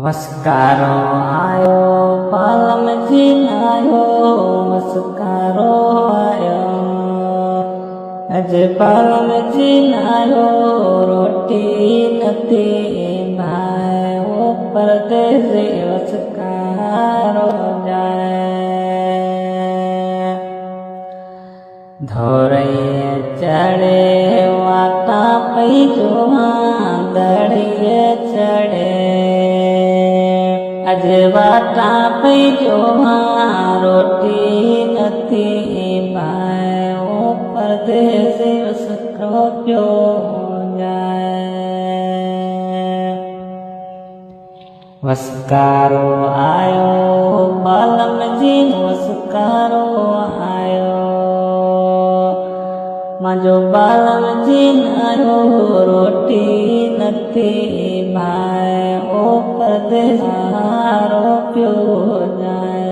वसकारो आयो पालम जीनायो वसकारो आयो अज पालम जीनायो रोटी नती भाई वो परदेसी वसकारो जाए धोरैये चढ़े वाटा पई जोहा दड़िये चढ़े अज वाटा पई जोहा रोटी नती भाई वो परदेसी वसको प्यो जाए वसकारो आयो बालम जी वसकारो आयो माजो बालम जी नारो रोटी नती भाई ओ परदेसारो प्यो जाए।